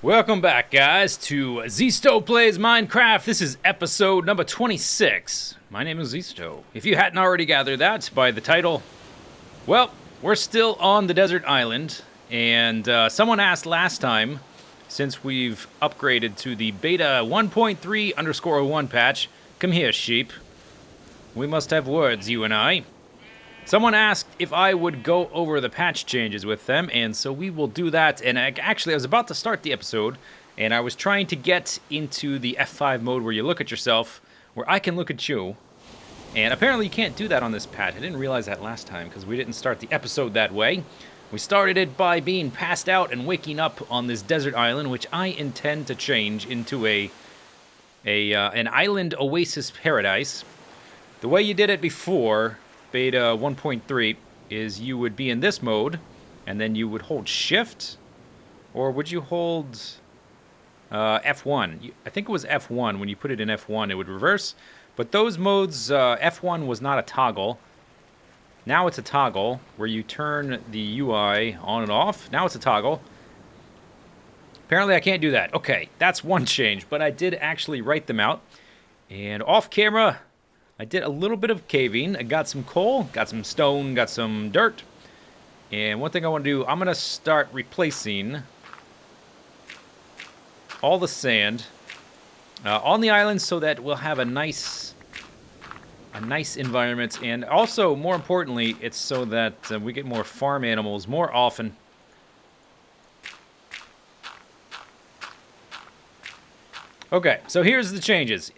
Welcome back, guys, to Zisteau Plays Minecraft. This is episode number 26. My name is Zisteau. If you hadn't already gathered that by the title, well, we're still on the desert island, and someone asked last time, since we've upgraded to the beta 1.3_01 patch, come here, sheep. We must have words, you and I. Someone asked if I would go over the patch changes with them, and so we will do that. And actually, I was about to start the episode, and I was trying to get into the F5 mode where you look at yourself, where I can look at you. And apparently you can't do that on this patch. I didn't realize that last time, because we didn't start the episode that way. We started it by being passed out and waking up on this desert island, which I intend to change into an island oasis paradise. The way you did it before beta 1.3 is you would be in this mode, and then you would hold shift, or would you hold F1? I think it was F1. When you put it in F1, it would reverse. But those modes, F1 was not a toggle. Now it's a toggle where you turn the UI on and off. Now it's a toggle. Apparently I can't do that. Okay, that's one change, but I did actually write them out. And off camera, I did a little bit of caving. I got some coal, got some stone, got some dirt. And one thing I want to do, I'm going to start replacing all the sand on the island so that we'll have a nice environment. And also, more importantly, it's so that we get more farm animals more often. Okay, so here's the changes.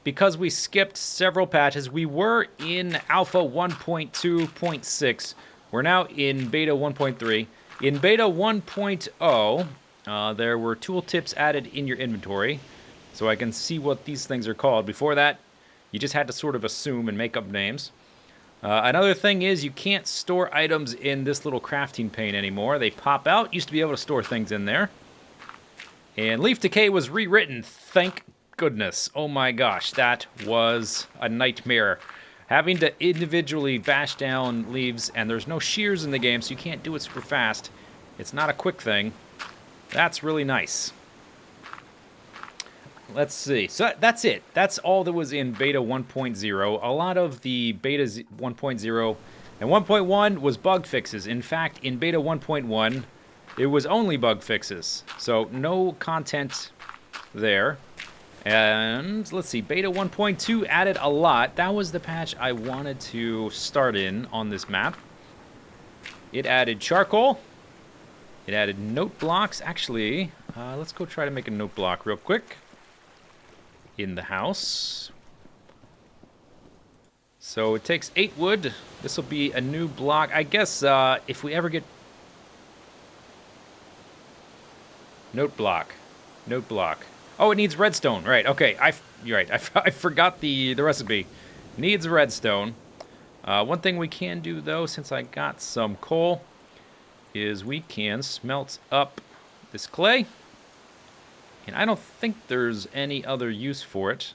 Because we skipped several patches, we were in Alpha 1.2.6. We're now in Beta 1.3. In Beta 1.0, there were tooltips added in your inventory, so I can see what these things are called. Before that, you just had to sort of assume and make up names. Another thing is you can't store items in this little crafting pane anymore. They pop out. Used to be able to store things in there. And Leaf Decay was rewritten, thank goodness. Oh my gosh, that was a nightmare. Having to individually bash down leaves, and there's no shears in the game, so you can't do it super fast. It's not a quick thing. That's really nice. Let's see. So that's it. That's all that was in Beta 1.0. A lot of the Beta 1.0 and 1.1 was bug fixes. In fact, in Beta 1.1... it was only bug fixes, so no content there. And let's see, Beta 1.2 added a lot. That was the patch I wanted to start in on this map. It added charcoal. It added note blocks. Actually, let's go try to make a note block real quick. In the house. So it takes 8 wood. This will be a new block. I guess if we ever get... Note block. Note block. Oh, it needs redstone. Right, okay. You're right. I forgot the recipe. Needs redstone. One thing we can do, though, since I got some coal, is we can smelt up this clay. And I don't think there's any other use for it.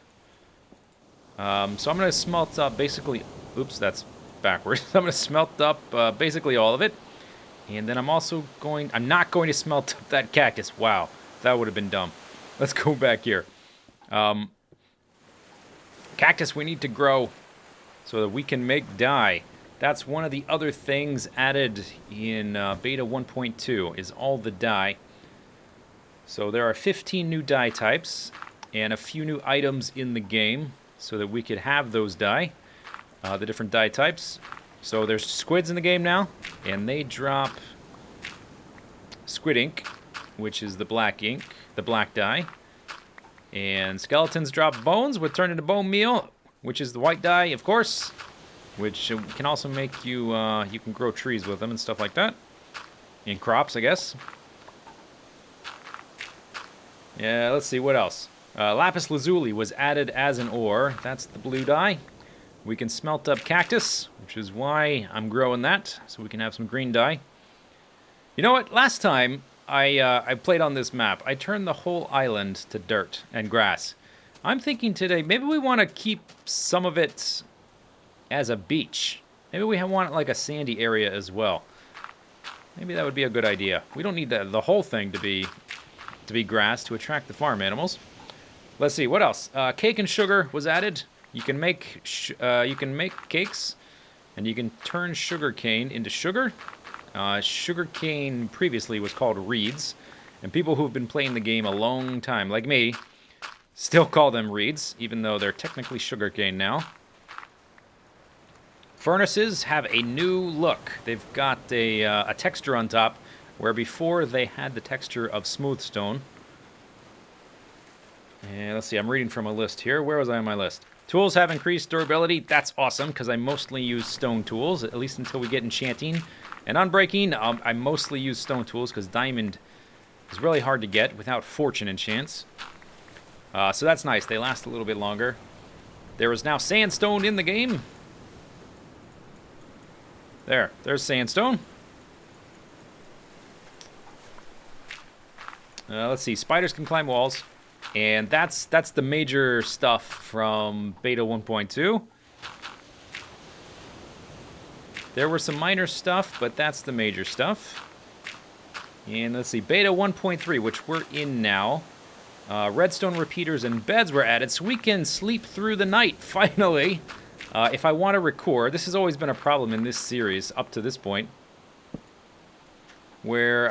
So I'm going to smelt up basically... oops, that's backwards. I'm going to smelt up basically all of it. And then I'm also going... I'm not going to smelt up that cactus. Wow, that would have been dumb. Let's go back here. Cactus we need to grow so that we can make dye. That's one of the other things added in Beta 1.2 is all the dye. So there are 15 new dye types and a few new items in the game so that we could have those dye, the different dye types. So there's squids in the game now, and they drop squid ink, which is the black ink, the black dye. And skeletons drop bones, which turn into bone meal, which is the white dye, of course, which can also make you, you can grow trees with them and stuff like that. And crops, I guess. Yeah, let's see, what else? Lapis lazuli was added as an ore. That's the blue dye. We can smelt up cactus, which is why I'm growing that, so we can have some green dye. You know what? Last time I played on this map, I turned the whole island to dirt and grass. I'm thinking today, maybe we want to keep some of it as a beach. Maybe we want like a sandy area as well. Maybe that would be a good idea. We don't need the whole thing to be to be grass to attract the farm animals. Let's see, what else? Cake and sugar was added. You can make cakes, and you can turn sugar cane into sugar. Sugar cane previously was called reeds, and people who've been playing the game a long time, like me, still call them reeds, even though they're technically sugar cane now. Furnaces have a new look. They've got a texture on top, where before they had the texture of smooth stone. And let's see, I'm reading from a list here. Where was I on my list? Tools have increased durability. That's awesome, because I mostly use stone tools, at least until we get enchanting. And unbreaking, I mostly use stone tools, because diamond is really hard to get without fortune and chance. So that's nice. They last a little bit longer. There is now sandstone in the game. There's sandstone. Let's see, spiders can climb walls. And that's the major stuff from Beta 1.2. There were some minor stuff, but that's the major stuff. And let's see, Beta 1.3, which we're in now. Redstone repeaters and beds were added, so we can sleep through the night, finally. If I want to record, this has always been a problem in this series up to this point, where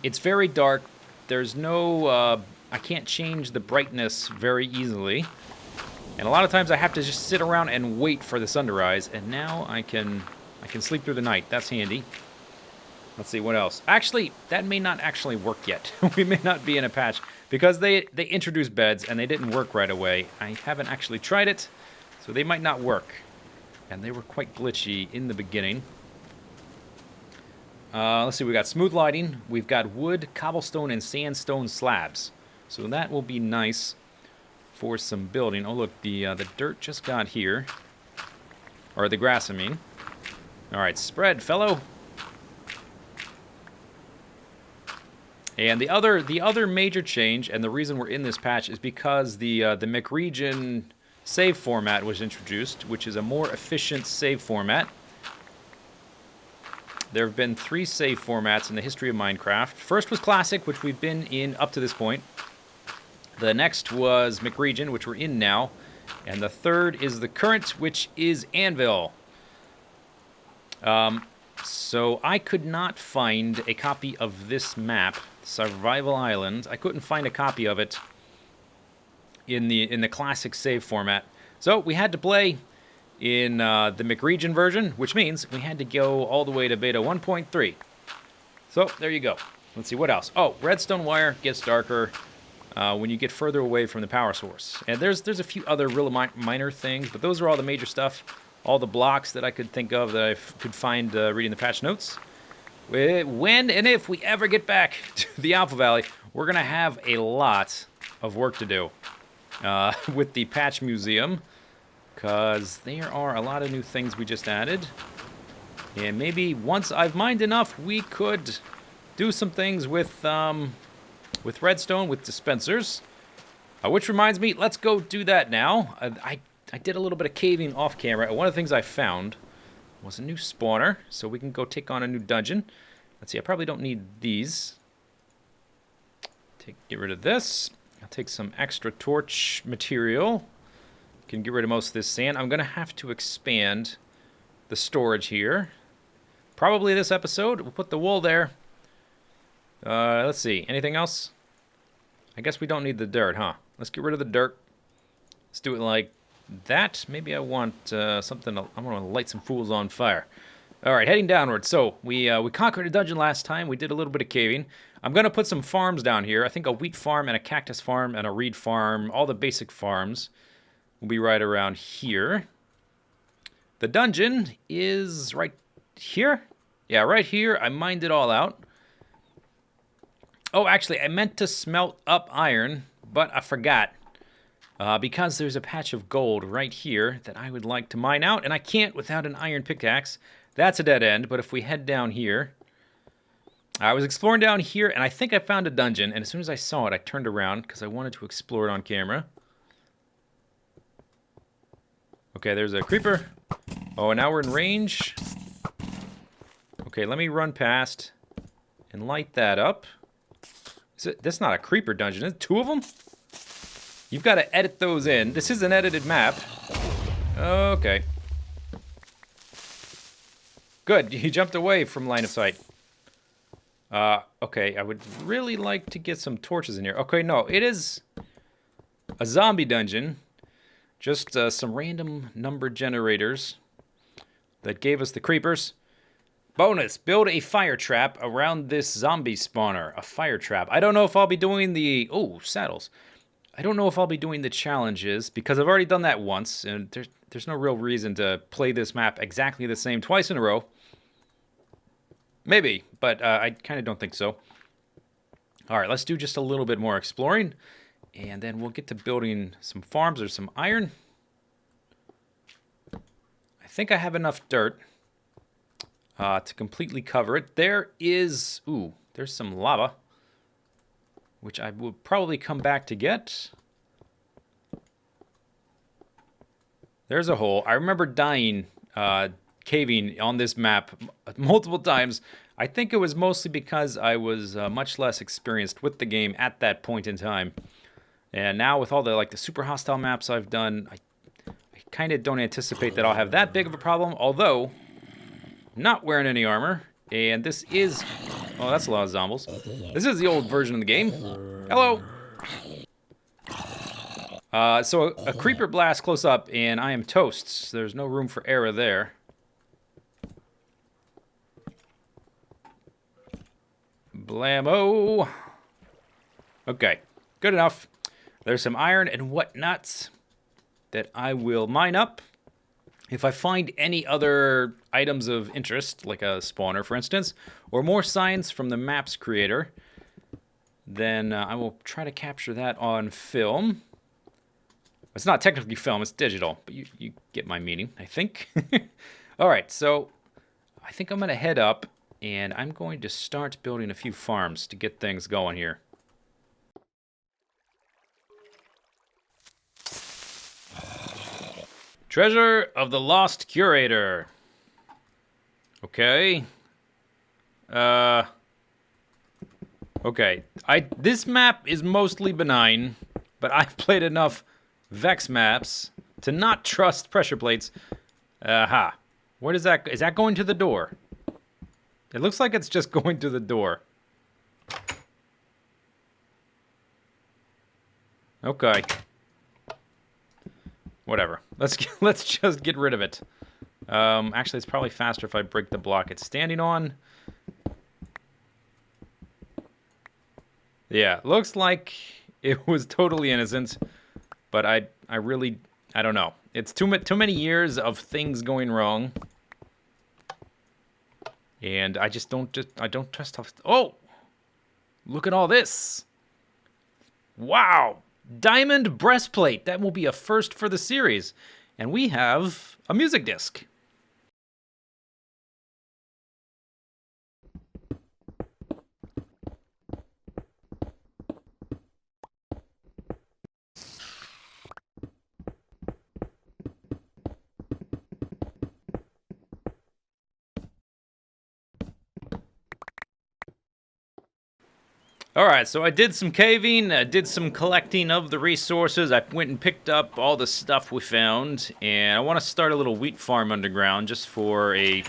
it's very dark. There's no, I can't change the brightness very easily. And a lot of times I have to just sit around and wait for the sun to rise. And now I can sleep through the night. That's handy. Let's see, what else? Actually, that may not actually work yet. We may not be in a patch. Because they introduced beds and they didn't work right away. I haven't actually tried it. So they might not work. And they were quite glitchy in the beginning. Let's see, we got smooth lighting. We've got wood, cobblestone, and sandstone slabs. So that will be nice for some building. Oh, look, the dirt just got here. Or the grass, I mean. All right, spread, fellow. And the other major change, and the reason we're in this patch, is because the McRegion save format was introduced, which is a more efficient save format. There have been 3 save formats in the history of Minecraft. First was Classic, which we've been in up to this point. The next was McRegion, which we're in now. And the third is the current, which is Anvil. So I could not find a copy of this map, Survival Island. I couldn't find a copy of it in the Classic save format. So we had to play in the McRegion version, which means we had to go all the way to Beta 1.3. So there you go. Let's see, what else? Oh, redstone wire gets darker when you get further away from the power source. And there's a few other real minor things, but those are all the major stuff. All the blocks that I could think of that I could find reading the patch notes. When and if we ever get back to the Alpha Valley, we're going to have a lot of work to do with the patch museum, because there are a lot of new things we just added. And maybe once I've mined enough, we could do some things with redstone, with dispensers. Which reminds me, let's go do that now. I did a little bit of caving off camera. One of the things I found was a new spawner, so we can go take on a new dungeon. Let's see, I probably don't need these. Get rid of this. I'll take some extra torch material. Can get rid of most of this sand. I'm going to have to expand the storage here. Probably this episode. We'll put the wool there. Let's see, anything else? I guess we don't need the dirt, huh? Let's get rid of the dirt. Let's do it like that. Maybe I want something. I want to light some fools on fire. All right, heading downward. So we conquered a dungeon last time. We did a little bit of caving. I'm going to put some farms down here. I think a wheat farm and a cactus farm and a reed farm. All the basic farms will be right around here. The dungeon is right here. Yeah, right here. I mined it all out. Oh, actually, I meant to smelt up iron, but I forgot. Because there's a patch of gold right here that I would like to mine out, and I can't without an iron pickaxe. That's a dead end, but if we head down here... I was exploring down here, and I think I found a dungeon, and as soon as I saw it, I turned around, because I wanted to explore it on camera. Okay, there's a creeper. Oh, and now we're in range. Okay, let me run past and light that up. That's not a creeper dungeon. Is it 2 of them? You've got to edit those in. This is an edited map. Okay. Good. He jumped away from line of sight. Okay. I would really like to get some torches in here. Okay, no. It is a zombie dungeon. Just some random number generators that gave us the creepers. Bonus, build a fire trap around this zombie spawner. A fire trap. I don't know if I'll be doing the... Oh, saddles. I don't know if I'll be doing the challenges because I've already done that once, and there's no real reason to play this map exactly the same twice in a row. Maybe, but I kind of don't think so. All right, let's do just a little bit more exploring, and then we'll get to building some farms or some iron. I think I have enough dirt to completely cover it. There is... Ooh, there's some lava, which I will probably come back to get. There's a hole. I remember dying, caving on this map multiple times. I think it was mostly because I was much less experienced with the game at that point in time. And now with all the super hostile maps I've done, I kind of don't anticipate that I'll have that big of a problem, although I'm not wearing any armor. And this is... Oh, that's a lot of zombies. This is the old version of the game. Hello! So a creeper blast close up, and I am toast. There's no room for error there. Blammo! Okay, good enough. There's some iron and whatnots that I will mine up. If I find any other items of interest, like a spawner, for instance, or more signs from the map's creator, then I will try to capture that on film. It's not technically film, it's digital, but you get my meaning, I think. All right, so I think I'm going to head up, and I'm going to start building a few farms to get things going here. Treasure of the Lost Curator. Okay. Okay. This map is mostly benign, but I've played enough Vex maps to not trust pressure plates. Aha. What is that? Is that going to the door? It looks like it's just going to the door. Okay. Whatever. Let's just get rid of it. Actually, it's probably faster if I break the block it's standing on. Yeah, looks like it was totally innocent, but I don't know. It's too many years of things going wrong, and I don't trust how. Oh, look at all this! Wow. Diamond breastplate. That will be a first for the series. And we have a music disc. Alright, so I did some caving, I did some collecting of the resources, I went and picked up all the stuff we found, and I want to start a little wheat farm underground just for a...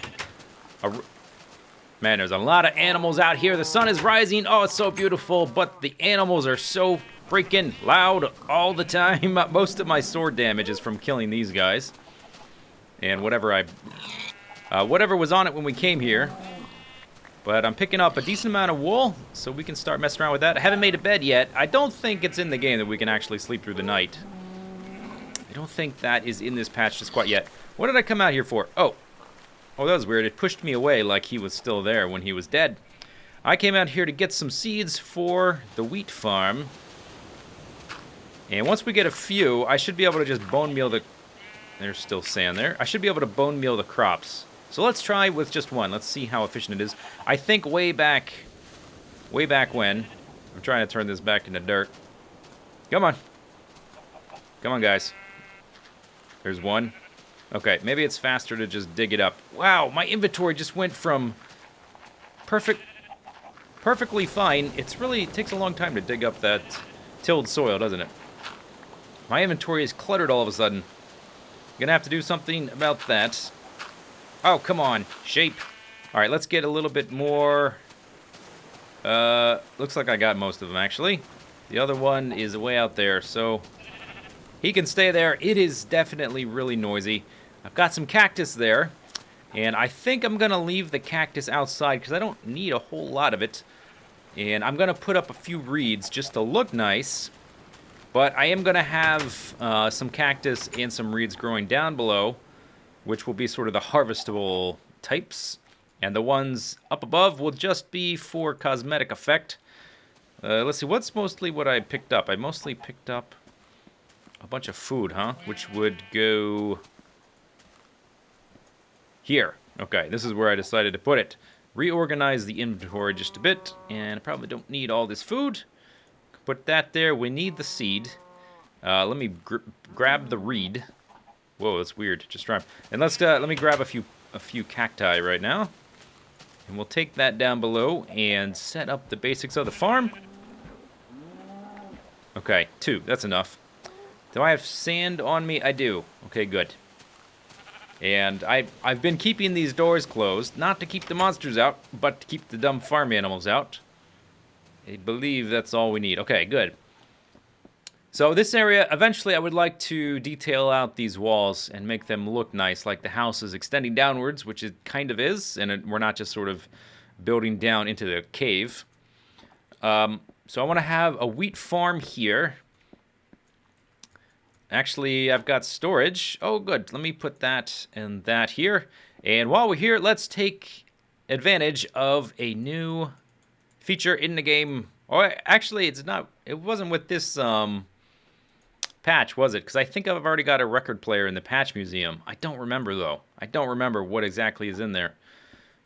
Man, there's a lot of animals out here, the sun is rising, oh, it's so beautiful, but the animals are so freaking loud all the time. Most of my sword damage is from killing these guys, and whatever was on it when we came here. But I'm picking up a decent amount of wool, so we can start messing around with that. I haven't made a bed yet. I don't think it's in the game that we can actually sleep through the night. I don't think that is in this patch just quite yet. What did I come out here for? Oh, that was weird. It pushed me away like he was still there when he was dead. I came out here to get some seeds for the wheat farm. And once we get a few, I should be able to just bone meal the... There's still sand there. I should be able to bone meal the crops. So let's try with just one. Let's see how efficient it is. I think way back when... I'm trying to turn this back into dirt. Come on. Come on, guys. There's one. Okay, maybe it's faster to just dig it up. Wow, my inventory just went from perfect perfectly fine. It takes a long time to dig up that tilled soil, doesn't it? My inventory is cluttered all of a sudden. Gonna have to do something about that. Oh, come on, shape. All right, let's get a little bit more. Looks like I got most of them, actually. The other one is way out there, so he can stay there. It is definitely really noisy. I've got some cactus there, and I think I'm gonna leave the cactus outside because I don't need a whole lot of it. And I'm gonna put up a few reeds just to look nice. But I am going to have some cactus and some reeds growing down below, which will be sort of the harvestable types. And the ones up above will just be for cosmetic effect. Let's see, what's mostly what I picked up? I mostly picked up a bunch of food, huh? Which would go here. Okay, this is where I decided to put it. Reorganize the inventory just a bit, and I probably don't need all this food. Put that there. We need the seed. Let me grab the reed. Whoa, that's weird. Just try. And let me grab a few cacti right now, and we'll take that down below and set up the basics of the farm. Okay, 2. That's enough. Do I have sand on me? I do. Okay, good. And I've been keeping these doors closed, not to keep the monsters out, but to keep the dumb farm animals out. I believe that's all we need. Okay, good. So this area, eventually I would like to detail out these walls and make them look nice, like the house is extending downwards, which it kind of is, and we're not just sort of building down into the cave. So I want to have a wheat farm here. Actually, I've got storage. Oh, good. Let me put that and that here. And while we're here, let's take advantage of a new feature in the game. Oh, actually, it wasn't with this patch, was it? Because I think I've already got a record player in the patch museum. I don't remember, though. I don't remember what exactly is in there.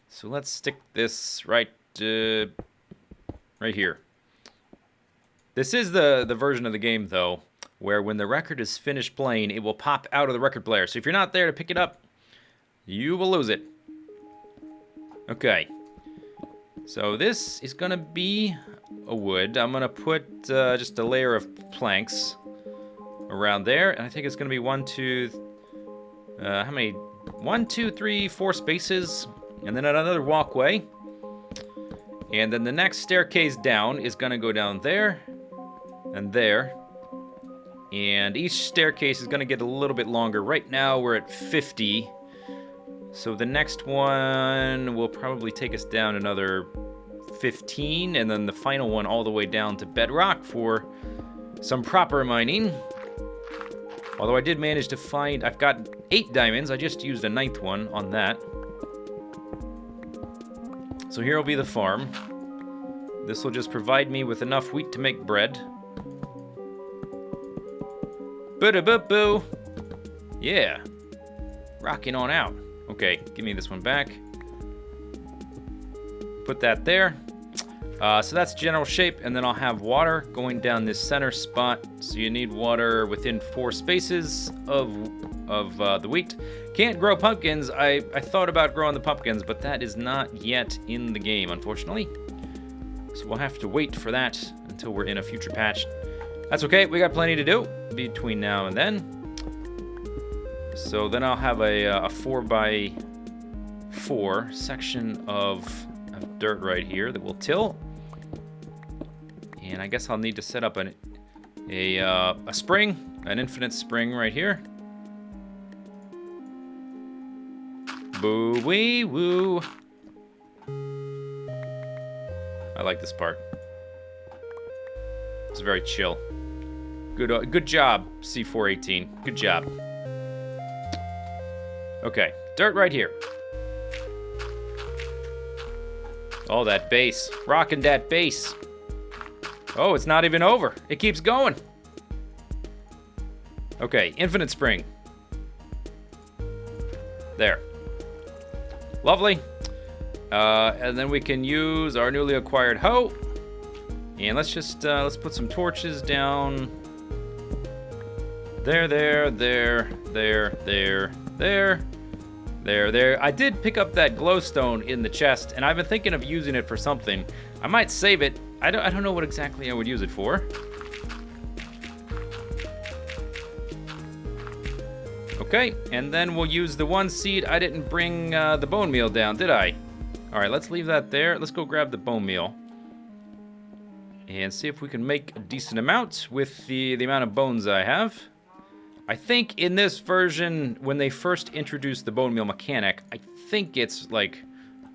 So let's stick this right here. This is the version of the game, though, where when the record is finished playing, it will pop out of the record player. So if you're not there to pick it up, you will lose it. Okay. So this is going to be a wood. I'm going to put just a layer of planks around there. And I think it's going to be 1, 2, how many? 1, 2, 3, 4 spaces. And then another walkway. And then the next staircase down is going to go down there and there. And each staircase is going to get a little bit longer. Right now we're at 50. So the next one will probably take us down another 15, and then the final one all the way down to bedrock for some proper mining. Although I did manage to find, I've got 8 diamonds. I just used a 9th one on that. So here will be the farm. This will just provide me with enough wheat to make bread. Boo-da-boo-boo. Yeah. Rocking on out. Okay, give me this one back. Put that there. So that's general shape, and then I'll have water going down this center spot. So you need water within 4 spaces of the wheat. Can't grow pumpkins. I thought about growing the pumpkins, but that is not yet in the game, unfortunately. So we'll have to wait for that until we're in a future patch. That's okay, we got plenty to do between now and then. So then I'll have a 4x4 section of dirt right here that we'll till. And I guess I'll need to set up a spring, an infinite spring right here. Boo-wee-woo. I like this part. It's very chill. Good job, C418. Good job. Okay, dirt right here. Oh, that bass. Rocking that bass. Oh, it's not even over. It keeps going. Okay, infinite spring. There. Lovely. And then we can use our newly acquired hoe. And let's just, let's put some torches down. There. There. I did pick up that glowstone in the chest, and I've been thinking of using it for something. I might save it. I don't know what exactly I would use it for. Okay, and then we'll use the one seed. I didn't bring the bone meal down, did I? All right, let's leave that there. Let's go grab the bone meal and see if we can make a decent amount with the amount of bones I have. I think in this version, when they first introduced the bone meal mechanic, I think it's like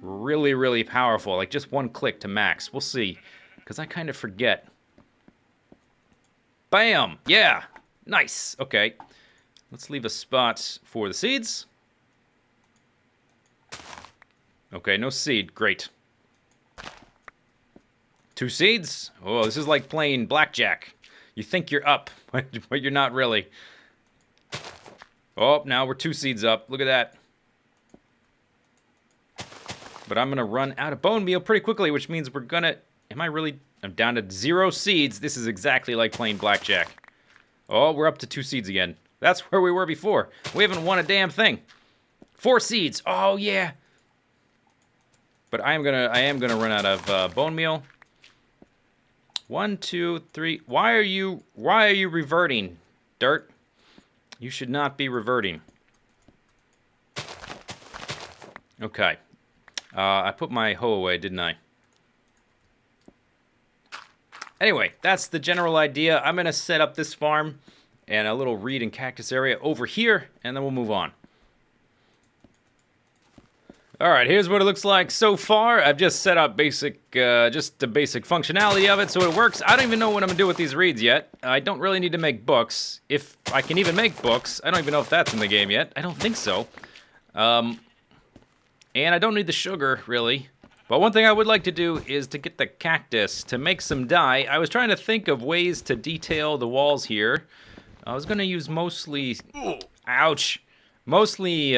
really, really powerful. Like just one click to max. We'll see, because I kind of forget. Bam! Yeah! Nice! Okay. Let's leave a spot for the seeds. Okay, no seed. Great. 2 seeds? Oh, this is like playing blackjack. You think you're up, but you're not really. Oh, now we're 2 seeds up. Look at that. But I'm going to run out of bone meal pretty quickly, which means we're going to... I'm down to 0 seeds. This is exactly like playing blackjack. Oh, we're up to 2 seeds again. That's where we were before. We haven't won a damn thing. 4 seeds. Oh, yeah. But I am gonna run out of bone meal. 1, 2, 3. Why are you reverting, Dirt? You should not be reverting. Okay. I put my hoe away, didn't I? Anyway, that's the general idea. I'm gonna set up this farm and a little reed and cactus area over here, and then we'll move on. Alright, here's what it looks like so far. I've just set up just the basic functionality of it so it works. I don't even know what I'm going to do with these reeds yet. I don't really need to make books. If I can even make books, I don't even know if that's in the game yet. I don't think so. And I don't need the sugar, really. But one thing I would like to do is to get the cactus to make some dye. I was trying to think of ways to detail the walls here. I was going to use mostly... Ouch! Mostly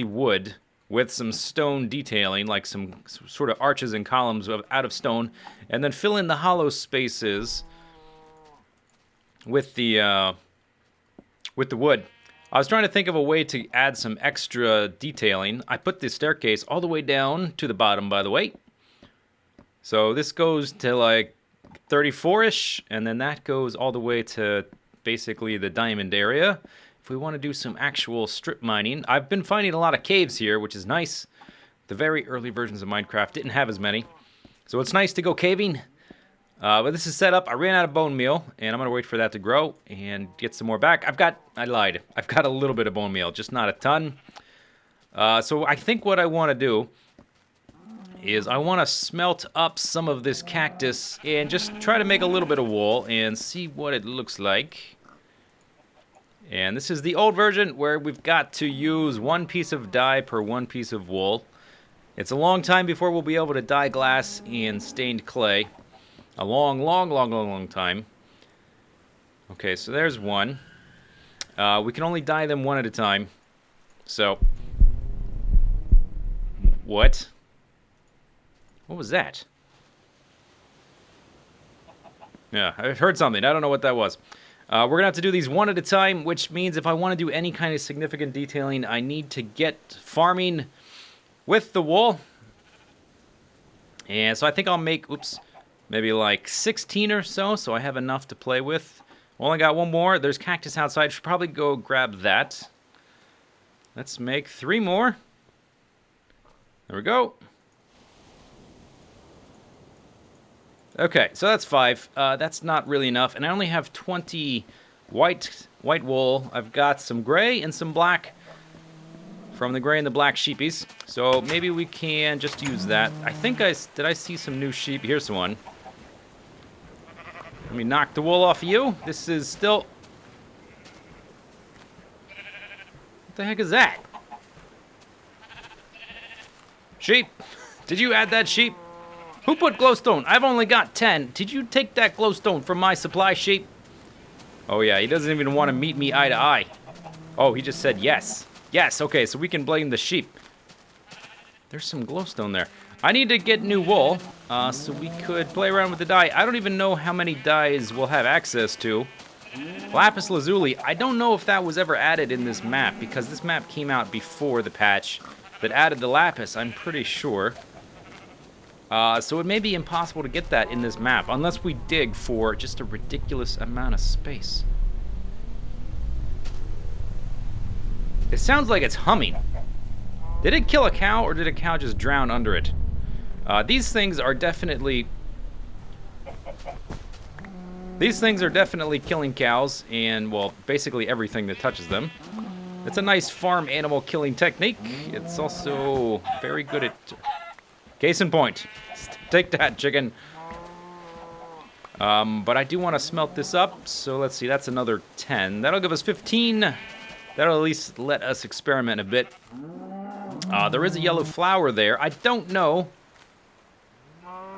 wood with some stone detailing, like some sort of arches and columns out of stone, and then fill in the hollow spaces with the wood. I was trying to think of a way to add some extra detailing. I put the staircase all the way down to the bottom, by the way. So this goes to like 34-ish, and then that goes all the way to basically the diamond area. If we want to do some actual strip mining, I've been finding a lot of caves here, which is nice. The very early versions of Minecraft didn't have as many, so it's nice to go caving. But this is set up. I ran out of bone meal, and I'm going to wait for that to grow and get some more back. I lied. I've got a little bit of bone meal, just not a ton. So I think what I want to do is I want to smelt up some of this cactus and just try to make a little bit of wool and see what it looks like. And this is the old version where we've got to use 1 piece of dye per 1 piece of wool. It's a long time before we'll be able to dye glass in stained clay. A long time. Okay, so there's 1. We can only dye them 1 at a time. So, what? What was that? Yeah, I've heard something. I don't know what that was. We're going to have to do these 1 at a time, which means if I want to do any kind of significant detailing, I need to get farming with the wool. And so I think I'll make, maybe like 16 or so I have enough to play with. Only got 1 more. There's cactus outside. Should probably go grab that. Let's make 3 more. There we go. Okay, so that's 5. That's not really enough, and I only have 20 white wool. I've got some gray and some black from the gray and the black sheepies. So maybe we can just use that. I think did I see some new sheep? Here's one. Let me knock the wool off of you. This is still... What the heck is that? Sheep! Did you add that, sheep? Who put glowstone? I've only got 10. Did you take that glowstone from my supply, sheep? Oh yeah, he doesn't even want to meet me eye to eye. Oh, he just said yes. Yes, okay, so we can blame the sheep. There's some glowstone there. I need to get new wool, so we could play around with the dye. I don't even know how many dyes we'll have access to. Lapis lazuli, I don't know if that was ever added in this map, because this map came out before the patch that added the lapis, I'm pretty sure. So it may be impossible to get that in this map, unless we dig for just a ridiculous amount of space. It sounds like it's humming. Did it kill a cow, or did a cow just drown under it? These things are definitely killing cows, and, well, basically everything that touches them. It's a nice farm animal killing technique. It's also very good at... Case in point. Take that, chicken. But I do want to smelt this up, so let's see, that's another 10. That'll give us 15. That'll at least let us experiment a bit. There is a yellow flower there. I don't know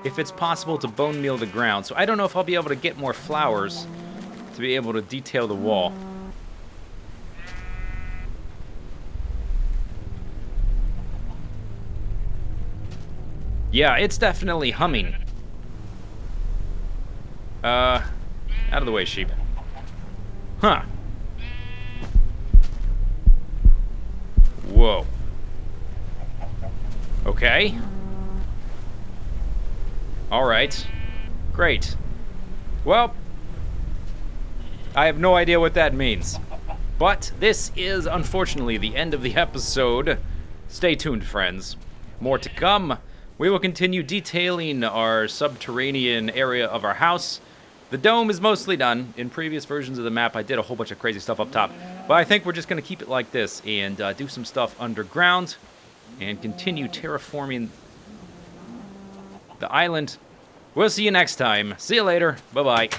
if it's possible to bone meal the ground, so I don't know if I'll be able to get more flowers to be able to detail the wall. Yeah, it's definitely humming. Out of the way, sheep. Huh. Whoa. Okay. Alright. Great. Well, I have no idea what that means. But this is, unfortunately, the end of the episode. Stay tuned, friends. More to come. We will continue detailing our subterranean area of our house. The dome is mostly done. In previous versions of the map, I did a whole bunch of crazy stuff up top. But I think we're just going to keep it like this and do some stuff underground and continue terraforming the island. We'll see you next time. See you later. Bye-bye.